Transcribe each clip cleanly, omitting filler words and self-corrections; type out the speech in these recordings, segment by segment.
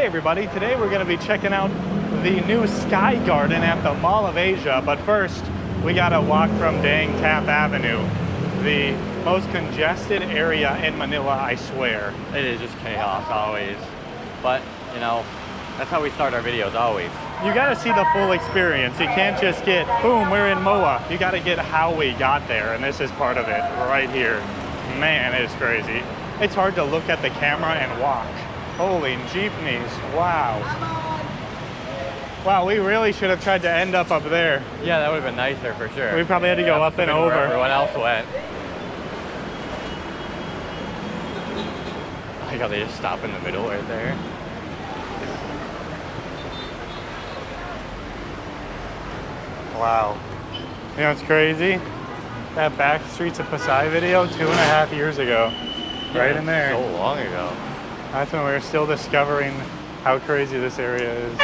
everybody, today we're going to be checking out the new Sky Garden at the Mall of Asia, but first we got to walk from dang Taft Avenue, the most congested area in Manila, I swear. It is just chaos always, but you know, that's how we start our videos always. You got to see the full experience. You can't just get, boom, we're in MOA. You got to get how we got there, and this is part of it right here. Man, it's crazy. It's hard to look at the camera and walk. Holy jeepneys, wow. Wow, we really should have tried to end up there. Yeah, that would have been nicer for sure. We probably had to go up and over. Where everyone else went. I like how they just stop in the middle right there. Wow. You know what's crazy? That back streets of Pasay video 2.5 years ago. Yeah, right in there. So long ago. That's when we were still discovering how crazy this area is.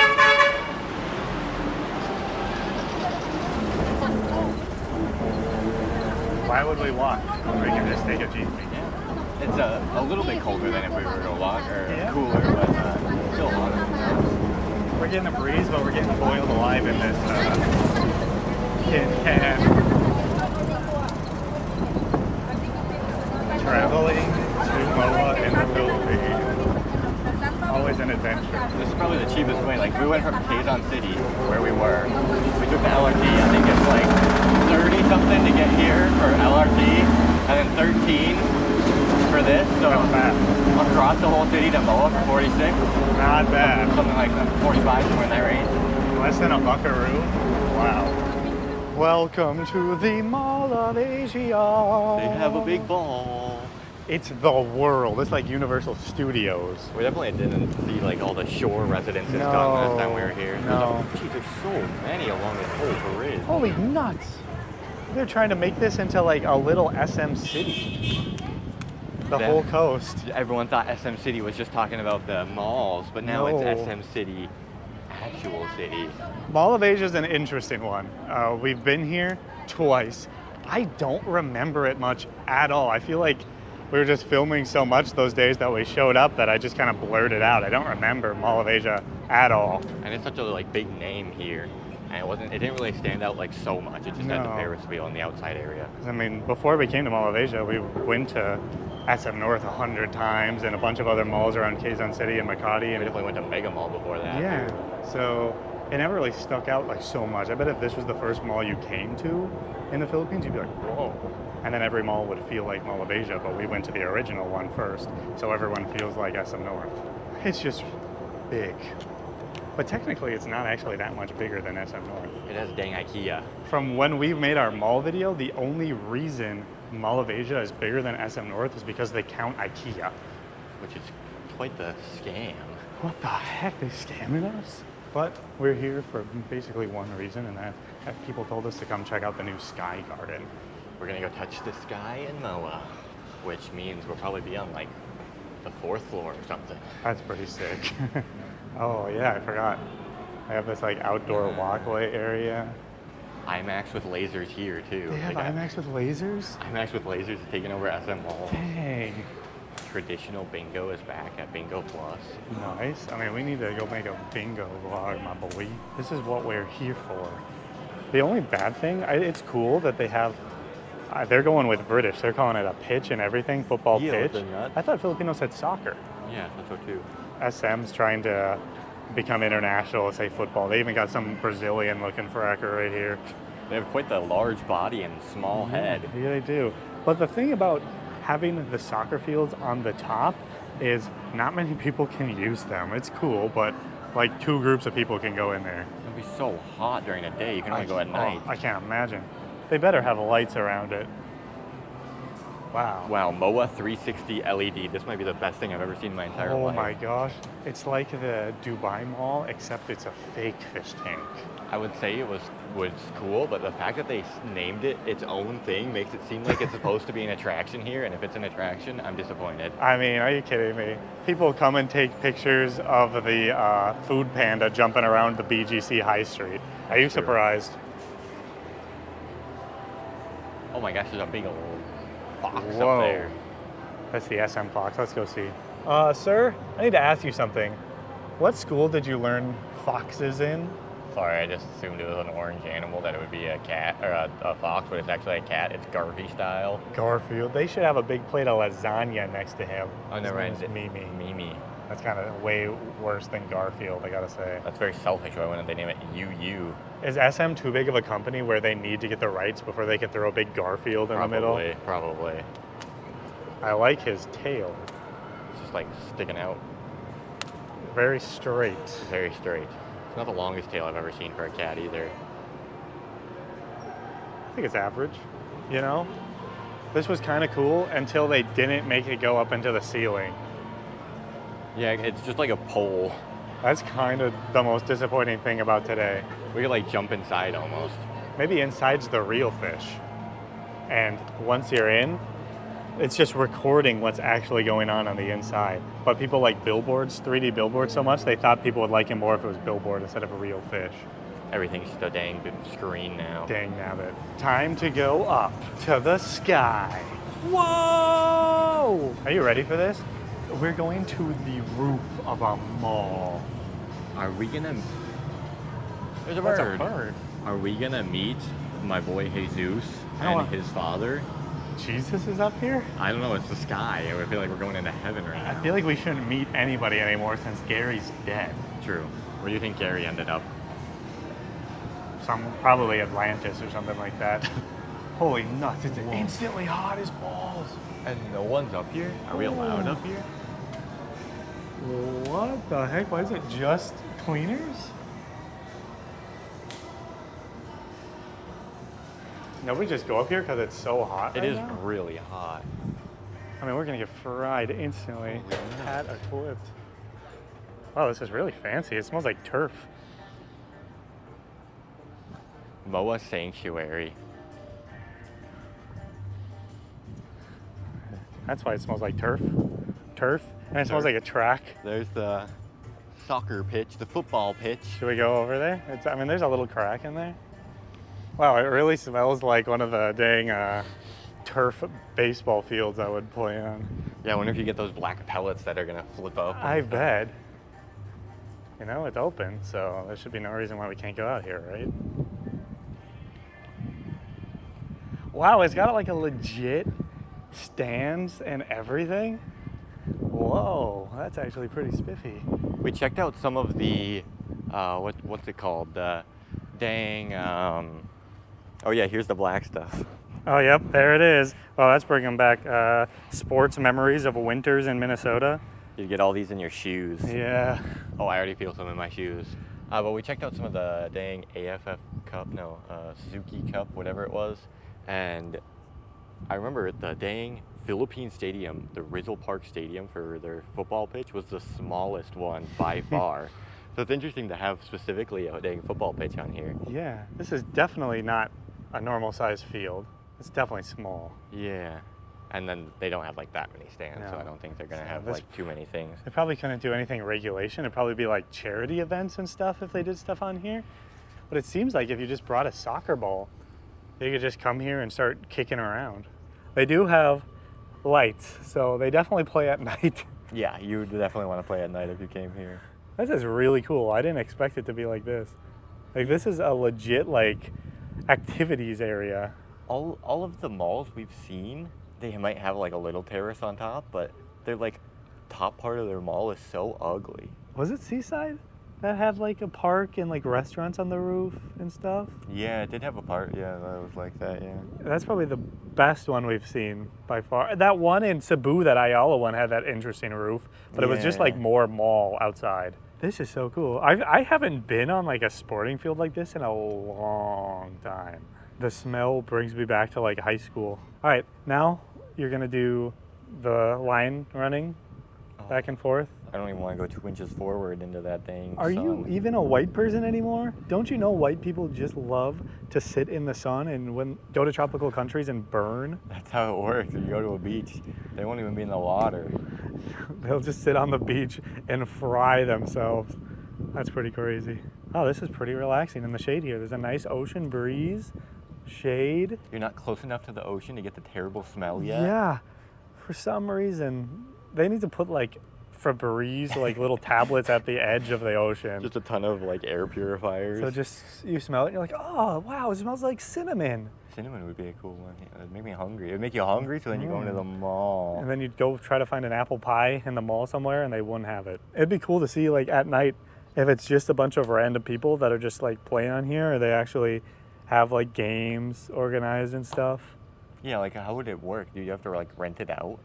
Why would we walk when we can just take a jeep? Yeah. It's a little bit colder than if we were to walk, or yeah. Cooler, but still hot. We're getting a breeze, but we're getting boiled alive in this tin can. Traveling to MOA in the Philippines. Always an adventure. This is probably the cheapest way. Like, we went from Quezon City, where we were. We took the LRT. I think it's like 30 something to get here for LRT, and then 13 for this. So across the whole city to MOA for 46. Not bad. Something like 45, somewhere in that range. Less than a buckaroo. Wow. Welcome to the Mall of Asia. They have a big ball. It's the world. It's like Universal Studios. We definitely didn't see like all the shore residences No. last time we were here. No. Geez, there's so many along this whole bridge. Holy nuts. They're trying to make this into like a little SM city. The whole coast. Everyone thought SM City was just talking about the malls, but now No. it's SM City, actual city. Mall of Asia is an interesting one. We've been here twice. I don't remember it much at all. I feel like we were just filming so much those days that we showed up that I just kind of blurted out. I don't remember Mall of Asia at all. And it's such a like big name here, and it didn't really stand out like so much. It just had the No. Ferris wheel in the outside area. I mean, before we came to Mall of Asia, we went to SM North 100 times and a bunch of other malls around Quezon City and Makati. We And definitely went to Mega Mall before that. yeah, so it never really stuck out like so much. I bet if this was the first mall you came to in the Philippines, you'd be like, whoa. And then every mall would feel like Mall of Asia, but we went to the original one first, so everyone feels like SM North. It's just big. But technically, it's not actually that much bigger than SM North. It has dang IKEA. From when we made our mall video, the only reason Mall of Asia is bigger than SM North is because they count IKEA. Which is quite the scam. What the heck? They scamming us? But we're here for basically one reason, and that people told us to come check out the new Sky Garden. We're gonna go touch the sky in MOA, which means we'll probably be on like the 4th floor or something. That's pretty sick. Oh yeah, I forgot. I have this like outdoor walkway area. IMAX with lasers here too. They have IMAX with lasers? IMAX with lasers is taking over SM Mall. Dang. Traditional bingo is back at Bingo Plus. Nice. I mean, we need to go make a bingo vlog, my boy. This is what we're here for. The only bad thing, it's cool that they have, they're going with British. They're calling it a pitch and everything, football pitch. I thought Filipinos said soccer. Yeah, that's so too. SM's trying to become international, say football. They even got some Brazilian looking fracker right here. They have quite the large body and small head. Yeah, they do. But the thing about having the soccer fields on the top is not many people can use them. It's cool, but like 2 groups of people can go in there. It'll be so hot during the day. You can only go at night. I can't imagine. They better have lights around it. Wow. Wow, MOA 360 LED. This might be the best thing I've ever seen in my entire life. Oh my gosh. It's like the Dubai Mall, except it's a fake fish tank. I would say it was cool, but the fact that they named it its own thing makes it seem like it's supposed to be an attraction here, and if it's an attraction, I'm disappointed. I mean, are you kidding me? People come and take pictures of the food panda jumping around the BGC High Street. Are you surprised? Oh my gosh, there's a big old fox Whoa. up there. That's the SM Fox. Let's go see. Sir, I need to ask you something. What school did you learn foxes in? Sorry, I just assumed it was an orange animal, that it would be a cat or a fox, but it's actually a cat. It's Garvey style. Garfield. They should have a big plate of lasagna next to him. Oh, never mind. His name is Mimi. Mimi. That's kind of way worse than Garfield, I gotta say. That's very selfish. Why wouldn't they name it UU? Is SM too big of a company where they need to get the rights before they can throw a big Garfield in the middle? Probably. I like his tail. It's just like sticking out. Very straight. Very straight. It's not the longest tail I've ever seen for a cat either. I think it's average, you know? This was kind of cool until they didn't make it go up into the ceiling. Yeah, it's just like a pole. That's kind of the most disappointing thing about today. We could like jump inside almost. Maybe inside's the real fish. And once you're in, it's just recording what's actually going on the inside. But people like billboards, 3D billboards so much, they thought people would like it more if it was billboard instead of a real fish. Everything's just a dang big screen now. Dang nabbit. Time to go up to the sky. Whoa! Are you ready for this? We're going to the roof of a mall. Are we gonna... There's a What's bird. a bird? Are we gonna meet my boy Jesus and his father? Jesus is up here? I don't know, it's the sky. I feel like we're going into heaven right now. I feel like we shouldn't meet anybody anymore since Gary's dead. True. Where do you think Gary ended up? Probably Atlantis or something like that. Holy nuts, it's instantly hot as balls. And no one's up here? Are we allowed up here? What the heck? Why is it just cleaners? Nobody just go up here because it's so hot. It is really hot. I mean, we're gonna get fried instantly. Hat equipped. Wow, this is really fancy. It smells like turf. MOA Sanctuary. That's why it smells like turf. Turf. And it smells like a track. There's the soccer pitch, the football pitch. Should we go over there? I mean, there's a little crack in there. Wow, it really smells like one of the dang turf baseball fields I would play on. Yeah, I wonder if you get those black pellets that are gonna flip up. I bet. You know, it's open, so there should be no reason why we can't go out here, right? Wow, it's got like a legit stands and everything. Whoa, that's actually pretty spiffy. We checked out some of the, what's it called? The dang, oh yeah, here's the black stuff. Oh, yep, there it is. Oh, that's bringing back sports memories of winters in Minnesota. You get all these in your shoes. Yeah. Oh, I already feel some in my shoes. But we checked out some of the dang AFF Cup, Suzuki Cup, whatever it was. And I remember the dang Philippine Stadium, the Rizal Park Stadium for their football pitch was the smallest one by far. So it's interesting to have specifically a dang football pitch on here. Yeah, this is definitely not a normal sized field. It's definitely small. Yeah. And then they don't have like that many stands, No. so I don't think they're gonna have like too many things. They probably couldn't do anything regulation. It'd probably be like charity events and stuff if they did stuff on here. But it seems like if you just brought a soccer ball, you could just come here and start kicking around. They do have lights, so they definitely play at night. Yeah, you would definitely want to play at night if you came here. This is really cool. I didn't expect it to be like this. Like, this is a legit like activities area. All of the malls we've seen, they might have like a little terrace on top, but they're like top part of their mall is so ugly. Was it Seaside that had like a park and like restaurants on the roof and stuff? Yeah, it did have a part. Yeah, that was like that. Yeah. That's probably the best one we've seen by far. That one in Cebu, that Ayala one, had that interesting roof, but it was just like more mall outside. This is so cool. I haven't been on like a sporting field like this in a long time. The smell brings me back to like high school. All right, now you're gonna do the line running back and forth. I don't even want to go 2 inches forward into that thing. Are you even a white person anymore? Don't you know white people just love to sit in the sun and go to tropical countries and burn? That's how it works. If you go to a beach, they won't even be in the water. They'll just sit on the beach and fry themselves. That's pretty crazy. Oh, this is pretty relaxing in the shade here. There's a nice ocean breeze, shade. You're not close enough to the ocean to get the terrible smell yet? Yeah. For some reason, they need to put like Febreze, like little tablets at the edge of the ocean. Just a ton of like air purifiers. So just, you smell it and you're like, oh, wow, it smells like cinnamon. Cinnamon would be a cool one. Yeah, it'd make me hungry. It'd make you hungry, so then you go into the mall. And then you'd go try to find an apple pie in the mall somewhere and they wouldn't have it. It'd be cool to see like at night if it's just a bunch of random people that are just like playing on here, or they actually have like games organized and stuff. Yeah, like how would it work? Do you have to like rent it out?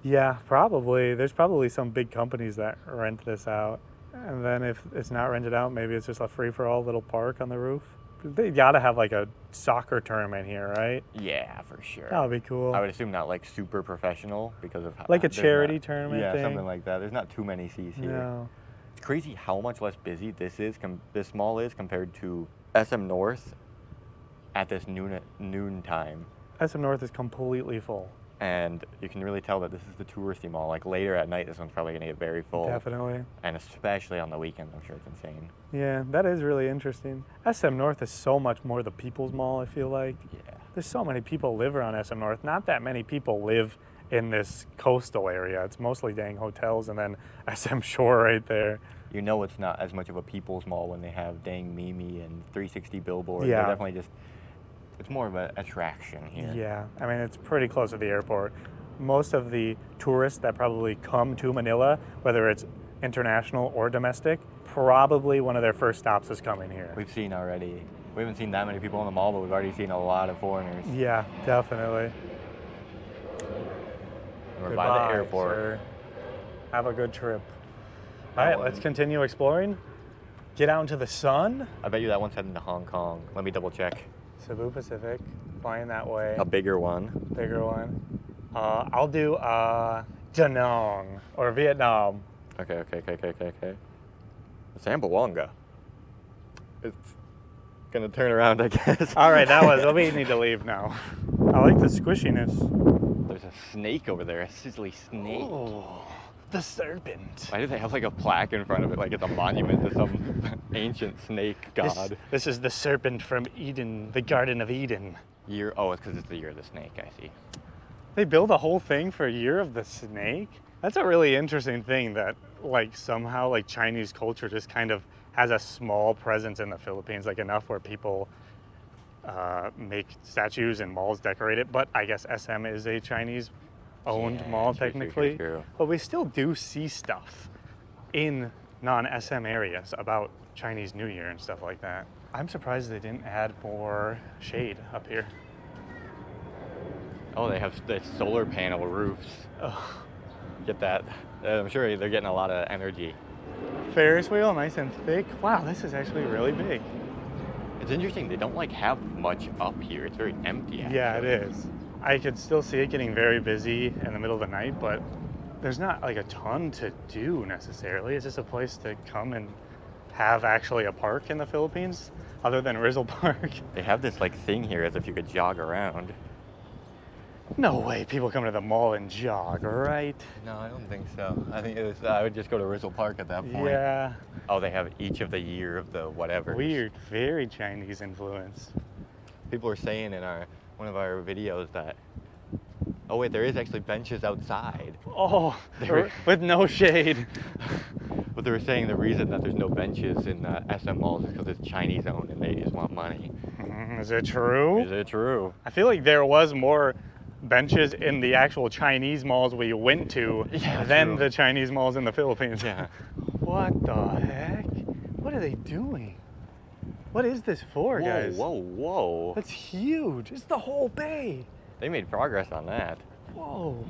Yeah, probably. There's probably some big companies that rent this out. And then if it's not rented out, maybe it's just a free-for-all little park on the roof. They gotta have like a soccer tournament here, right? Yeah, for sure. That would be cool. I would assume not like super professional because of how, Like a there's charity tournament Yeah, thing? something like that. There's not too many seats here. No. It's crazy how much less busy this mall is compared to SM North at this noon time. SM North is completely full. And you can really tell that this is the touristy mall. Like later at night, this one's probably gonna get very full. Definitely. And especially on the weekends, I'm sure it's insane. Yeah, that is really interesting. SM North is so much more the people's mall, I feel like. Yeah. There's so many people live around SM North. Not that many people live in this coastal area. It's mostly dang hotels and then SM Shore right there. You know it's not as much of a people's mall when they have dang Mimi and 360 billboards. Yeah. They're definitely just, it's more of an attraction here. Yeah, I mean, it's pretty close to the airport. Most of the tourists that probably come to Manila, whether it's international or domestic, probably one of their first stops is coming here. We've seen already. We haven't seen that many people in the mall, but we've already seen a lot of foreigners. Yeah, definitely. We're by the airport. Sir. Have a good trip. All right, let's continue exploring. Get out into the sun. I bet you that one's heading to Hong Kong. Let me double check. Cebu Pacific, flying that way. A bigger one. Bigger one. I'll do Da Nang or Vietnam. Okay. Zamboanga. It's gonna turn around, I guess. All right, we need to leave now. I like the squishiness. There's a snake over there, a sizzly snake. Oh, the serpent. Why do they have like a plaque in front of it, like it's a monument to some ancient snake god? This is the serpent from Eden, the Garden of Eden. Oh, it's because it's the year of the snake, I see. They build a whole thing for Year of the Snake? That's a really interesting thing that like somehow like Chinese culture just kind of has a small presence in the Philippines, like enough where people make statues and malls decorate it. But I guess SM is a Chinese owned mall technically. True. But we still do see stuff in non-SM areas about Chinese New Year and stuff like that. I'm surprised they didn't add more shade up here. Oh, they have the solar panel roofs. Oh. Get that. I'm sure they're getting a lot of energy. Ferris wheel, nice and thick. Wow, this is actually really big. It's interesting, they don't like have much up here. It's very empty, actually. Yeah, it is. I could still see it getting very busy in the middle of the night, but there's not like a ton to do necessarily. It's just a place to come and have actually a park in the Philippines, other than Rizal Park. They have this like thing here as if you could jog around. No way people come to the mall and jog, right? No, I don't think so. I think I would just go to Rizal Park at that point. Yeah. Oh, they have each of the year of the whatever. Weird, very Chinese influence. People are saying in one of our videos that, oh wait, there is actually benches outside. Oh, with no shade. But they were saying the reason that there's no benches in SM malls is because it's Chinese owned and they just want money. Is it true? Is it true? I feel like there was more benches in the actual Chinese malls we went to than true. the Chinese malls in the Philippines. Yeah. What the heck? What are they doing? What is this for, guys? Whoa. That's huge. It's the whole bay. They made progress on that. Whoa.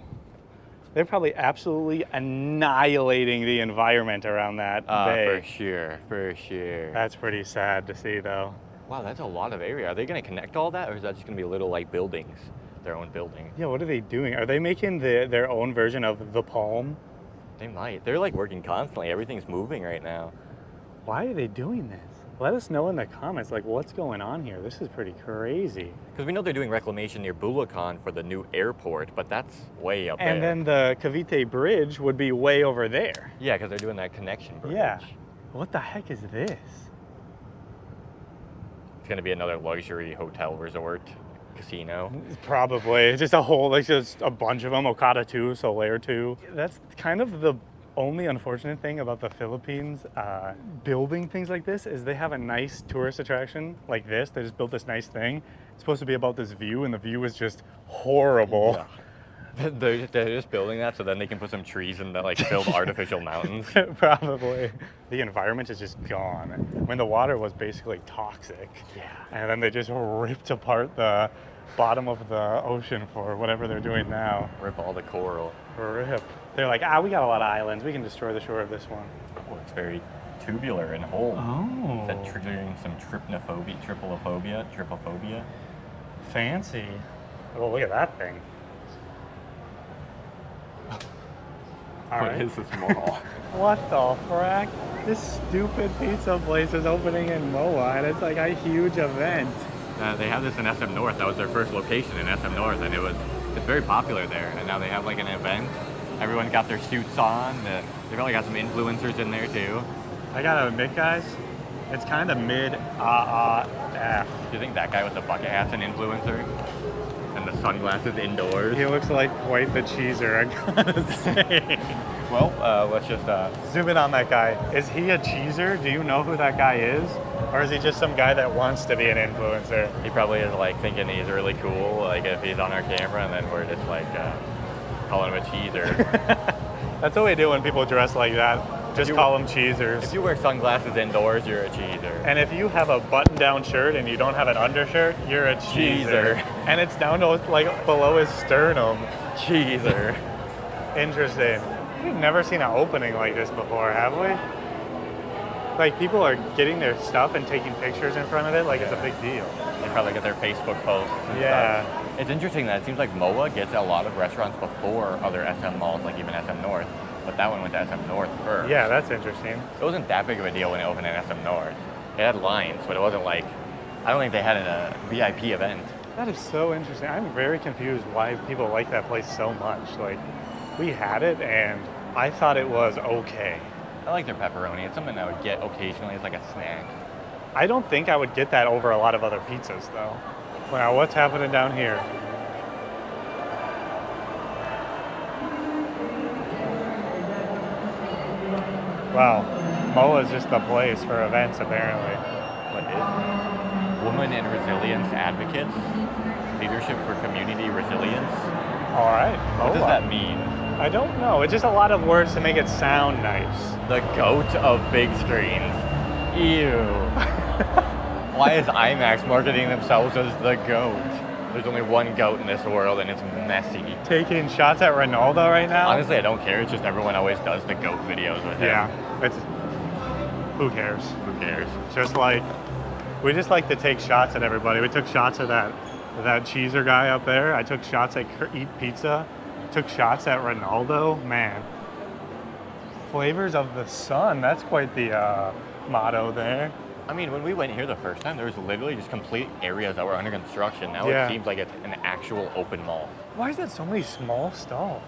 They're probably absolutely annihilating the environment around that bay. For sure. That's pretty sad to see, though. Wow, that's a lot of area. Are they going to connect all that, or is that just going to be little like buildings, their own building? Yeah, what are they doing? Are they making their own version of the Palm? They might. They're like working constantly. Everything's moving right now. Why are they doing this? Let us know in the comments, like, what's going on here? This is pretty crazy. Because we know they're doing reclamation near Bulacan for the new airport, but that's way up there. And then the Cavite Bridge would be way over there. Yeah, because they're doing that connection bridge. Yeah. What the heck is this? It's going to be another luxury hotel resort casino. Probably. Just a whole, like, just a bunch of them. Okada 2, Solaire 2. That's kind of the only unfortunate thing about the Philippines building things like this is they have a nice tourist attraction like this. They just built this nice thing. It's supposed to be about this view, and the view is just horrible. Yeah. They're just building that so then they can put some trees and like build artificial mountains. Probably. The environment is just gone. When the water was basically toxic. Yeah. And then they just ripped apart the bottom of the ocean for whatever they're doing now. Rip all the coral. Rip. They're like, we got a lot of islands. We can destroy the shore of this one. Oh, it's very tubular and whole. Oh. Is that triggering some trypophobia? Fancy. Oh, look at that thing. All What right. is this mall? What the frack? This stupid pizza place is opening in MOA, and it's like a huge event. They have this in SM North. That was their first location in SM North, and it's very popular there. And now they have like an event. Everyone got their suits on. They probably got some influencers in there too. I gotta admit, guys, it's kind of mid-F. Do you think that guy with the bucket hat's an influencer? And the sunglasses indoors? He looks like quite the cheeser, I gotta say. Well, let's just Zoom in on that guy. Is he a cheeser? Do you know who that guy is? Or is he just some guy that wants to be an influencer? he probably is like thinking he's really cool, like if he's on our camera, and then we're just like calling him a cheeser. That's what we do when people dress like that. Just call them cheesers. If you wear sunglasses indoors, you're a cheeser. And if you have a button-down shirt and you don't have an undershirt, you're a cheeser. And it's down to like below his sternum. Cheeser. Interesting. We've never seen an opening like this before, have we? Like people are getting their stuff and taking pictures in front of it like it's a big deal. They probably get their Facebook posts and stuff. It's interesting that it seems like MOA gets a lot of restaurants before other SM malls, like even SM North. But that one went to SM North first. Yeah, that's interesting. It wasn't that big of a deal when it opened in SM North. It had lines, but it wasn't like, I don't think they had a VIP event. That is so interesting. I'm very confused why people like that place so much. Like, we had it and I thought it was okay. I like their pepperoni. It's something I would get occasionally. It's like a snack. I don't think I would get that over a lot of other pizzas though. Now, what's happening down here? Wow, MOA is just the place for events apparently. What is it? Women and Resilience Advocates. Leadership for Community Resilience. All right, What does MOA. that mean? I don't know. It's just a lot of words to make it sound nice. The goat of big screens. Ew. Why is IMAX marketing themselves as the goat? There's only one goat in this world, and it's messy. Taking shots at Ronaldo right now? Honestly, I don't care. It's just everyone always does the goat videos with him. Yeah, it's, who cares? Who cares? Just like, we just like to take shots at everybody. We took shots at that cheeser guy up there. I took shots at Eat Pizza. Took shots at Ronaldo. Man. Flavors of the sun. That's quite the motto there. I mean, when we went here the first time, there was literally just complete areas that were under construction. Now Yeah. it seems like it's an actual open mall. Why is there so many small stalls?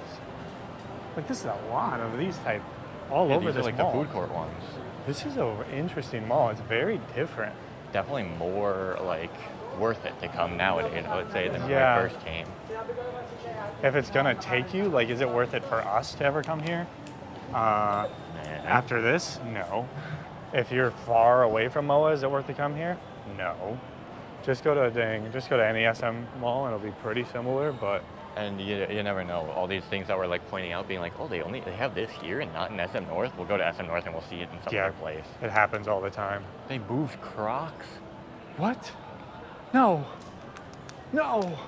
Like, this is a lot of these type all Yeah, over these this are like mall. the food court ones. This is an interesting mall. It's very different. Definitely more like worth it to come nowadays, I would say, than when Yeah. we first came. If it's gonna take you, like, is it worth it for us to ever come here? After this, no. If you're far away from MOA, is it worth to come here? No. Just go to any SM mall and it'll be pretty similar, but And you never know. All these things that we're like pointing out, being like, oh, they have this here and not in SM North. We'll go to SM North and we'll see it in some yeah, other place. it happens all the time. They moved Crocs. What? No. No.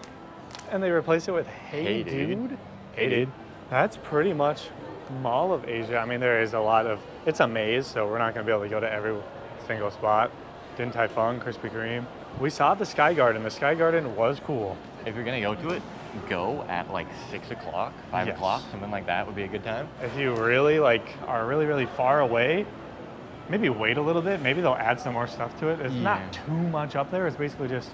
And they replaced it with Hey, Hey, Dude. Dude? Hey Dude. That's pretty much Mall of Asia. I mean, there is a lot of, it's a maze, so we're not going to be able to go to every single spot. Din Tai Fung, Krispy Kreme. We saw the Sky Garden. The Sky Garden was cool. If you're gonna go to it, go at like 6 o'clock, 5 Yes. o'clock, something like that would be a good time. If you really are really far away, maybe wait a little bit. Maybe they'll add some more stuff to it. It's not Yeah. too much up there. It's basically just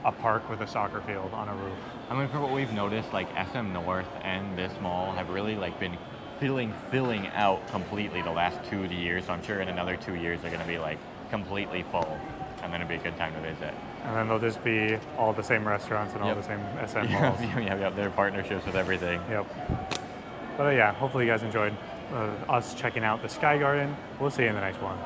a park with a soccer field on a roof. I mean, from what we've noticed, like SM North and this mall have really like been filling out completely the last 2 years. So I'm sure in another 2 years they're gonna be like completely full, and then it'd be a good time to visit. And then they'll just be all the same restaurants and all Yep. the same SM malls. Yeah, their partnerships with everything. Yep. But yeah, hopefully you guys enjoyed. us checking out the Sky Garden. We'll see you in the next one.